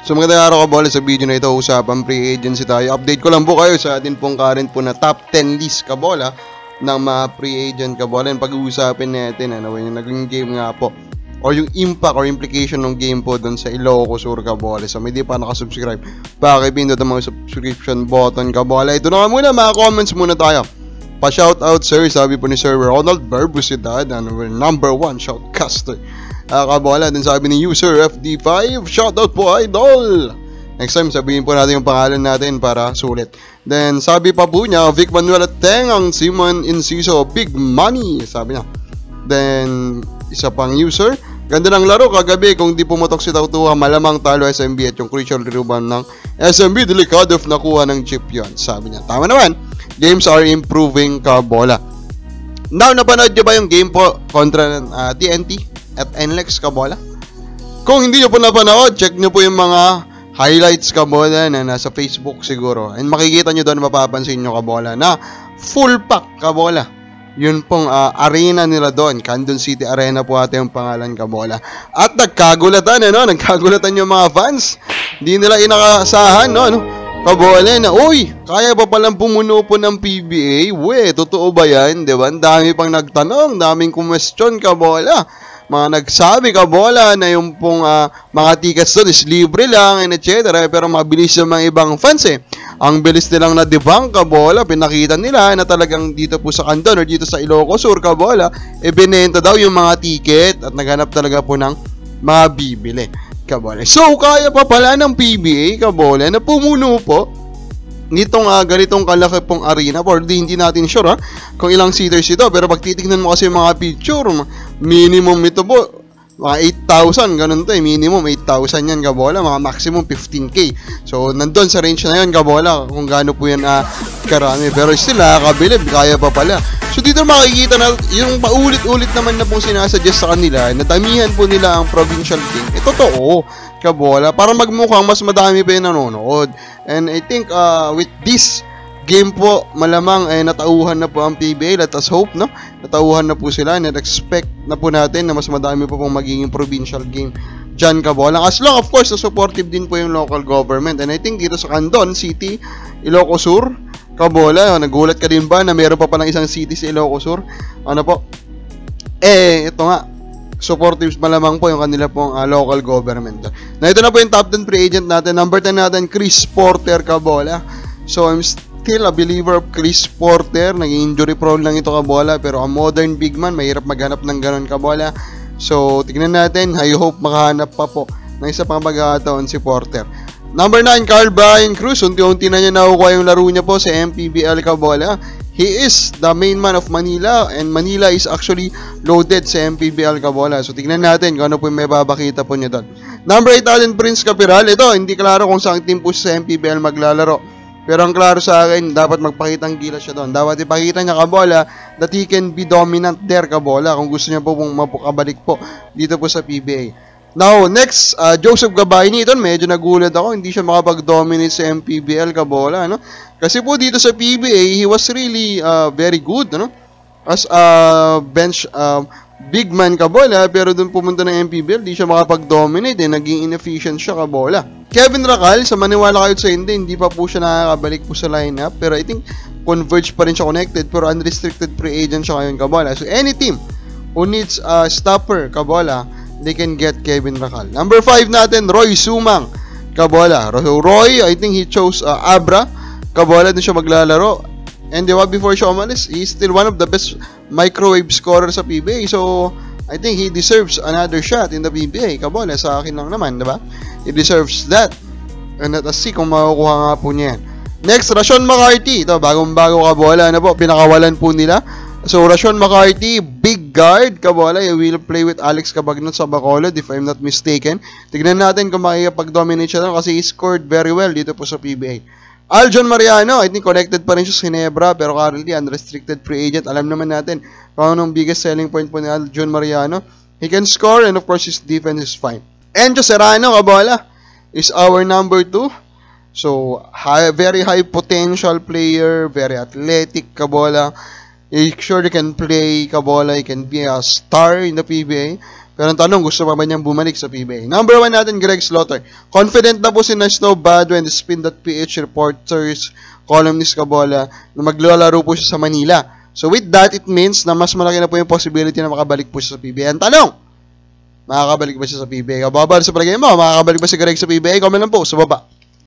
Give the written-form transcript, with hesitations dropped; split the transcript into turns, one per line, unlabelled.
So magandang araw Kabola, sa video na ito usapan free agency tayo. Update ko lang po kayo sa atin pong current po na top 10 list Kabola ng mga free agent Kabola. And pag-uusapin natin yung naging game nga po or yung impact or implication ng game po doon sa Ilocos Sur Kabola. So may di pa nakasubscribe, pakipindot ang mga subscription button Kabola. Ito na nga muna, mga comments muna tayo. Pa-shoutout sir, sabi po ni Sir Ronald Barbusidad, number 1 shoutcaster Kabola. Then sabi ni user FD5, shoutout po idol. Next time sabihin po natin yung pangalan natin para sulit. Then sabi pa po niya, Vic Manuel Ateng, ang Simon Inciso, big money, sabi niya. Then isa pang user, ganda ng laro kagabi, kung di pumotok si Tautuha, malamang talo SMB at yung crucial rebound ng SMB, delikado if nakuha ng chip yun, sabi niya. Tama naman, games are improving Kabola. Now, napanood nyo ba yung game po kontra TNT at NLEX Kabola? Kung hindi nyo po napanood, check nyo po yung mga highlights Kabola na nasa Facebook siguro. And makikita nyo doon, mapapansin nyo Kabola na full pack Kabola. Yun pong arena nila doon. Candon City Arena po ata yung pangalan Kabola. At nagkagulatan, nagkagulatan yung mga fans. Hindi nila inakasahan, Kabola na, uy, kaya pa palang pumuno po ng PBA? Totoo ba yan? Diba? Ang dami pang nagtanong, daming kumwestiyon Kabola. Mga nagsabi Kabola na yung pong mga tickets doon is libre lang and etc. Pero mabilis yung mga ibang fans Ang bilis nilang na-debunk Kabola, pinakita nila na talagang dito po sa Candon or dito sa Ilocos Sur Kabola, binenta daw yung mga ticket at naghanap talaga po ng mga bibili Kabola. So kaya pa pala ng PBA Kabola na pumuno po nitong ganitong kalaki pong arena. For hindi natin sure kung ilang seaters ito, pero pag titignan mo kasi mga picture, minimum ito po mga 8,000, ganun to minimum 8,000 yan Kabola, mga maximum 15k. So nandun sa range na yan Kabola kung gaano po yan karami, pero still nakakabilib, kaya pa pala. So dito makikita na yung paulit-ulit naman na pong sinasuggest sa kanila na damihan po nila ang provincial game. Totoo Kabola, para magmukhang mas madami pa yung nanonood. And I think with this game po, malamang natauhan na po ang PBA. Let us hope, natauhan na po sila. Net-expect na po natin na mas madami po pong magiging provincial game dyan Kabola. As long, of course, na supportive din po yung local government. And I think dito sa Candon City, Ilocos Sur Kabola, nagulat ka din ba na meron pa palang isang city sa Ilocos Sur? Ano po? Ito nga, supportive malamang po yung kanila pong local government. Na ito na po yung top 10 free agent natin. Number 10 natin, Chris Porter Kabola. So I'm still a believer of Chris Porter. Naging injury prone lang ito Kabola, pero ang modern big man, mahirap maghanap ng ganon Kabola. So tignan natin, I hope makahanap pa po ng isa pang pagkakataon si Porter. Number 9, Carl Brian Cruz. Unti-unti na niya nakukuha yung laro niya po sa MPBL Kabola. He is the main man of Manila, and Manila is actually loaded sa MPBL Kabola. So tignan natin kung ano po yung may babakita po niya doon. Number 8 natin, Prince Capiral. Ito, hindi klaro kung saan team po sa MPBL maglalaro. Pero ang klaro sa akin, dapat magpakitang gilas siya doon. Dapat ipakita niya Kabola that he can be dominant there Kabola kung gusto niya po pong mapukabalik po dito po sa PBA. Now, next, Joseph Gabayni. Ito, medyo nagulat ako. Hindi siya makapag-dominate sa MPBL Kabola, Kasi po dito sa PBA, he was really very good, as a bench big man Kabola, pero doon pumunta ng MPBL, hindi siya makapag-dominate, naging inefficient siya Kabola. Kevin Racal, sa maniwala kayo sa hindi pa po siya nakakabalik po sa lineup, pero I think converge pa rin siya connected, pero unrestricted free agent siya ngayon Kabola. So any team who needs a stopper Kabola, they can get Kevin Racal. Number 5 natin, Roy Sumang Kabola. Roy, I think he chose Abra Kabola, doon siya maglalaro. And diba, before siya umalis, he's still one of the best microwave scorers sa PBA. So I think he deserves another shot in the PBA Kabola. Sa akin lang naman, diba? He deserves that. And let us see kung makukuha nga po niya yan. Next, Rashawn McCarthy. Ito, bagong-bago Kabola po, pinakawalan po nila. So, Rashawn McCarthy, big guard Kabola. He will play with Alex Cabagnot sa Bacolod, if I'm not mistaken. Tignan natin kung makikapag-dominate siya kasi he scored very well dito po sa PBA. Aljon Mariano, I think connected pa rin siya sa Ginebra, pero currently unrestricted free agent. Alam naman natin kung anong biggest selling point po ni Aljon Mariano. He can score, and of course his defense is fine. Enjo Serrano Kabola is our number 2. So, very high potential player, very athletic Kabola. Sure, he can play Kabola, he can be a star in the PBA. Pero ang tanong, gusto pa ba niyang bumalik sa PBA? Number 1 natin, Greg Slaughter. Confident na po si Snow Badwa and the Spin.ph reporters, columnist Kabola, na maglalaro po siya sa Manila. So with that, it means na mas malaki na po yung possibility na makabalik po siya sa PBA. Ang tanong, makakabalik ba siya sa PBA? Kababal sa palagay mo, makakabalik ba si Greg sa PBA? Comment lang po sa baba.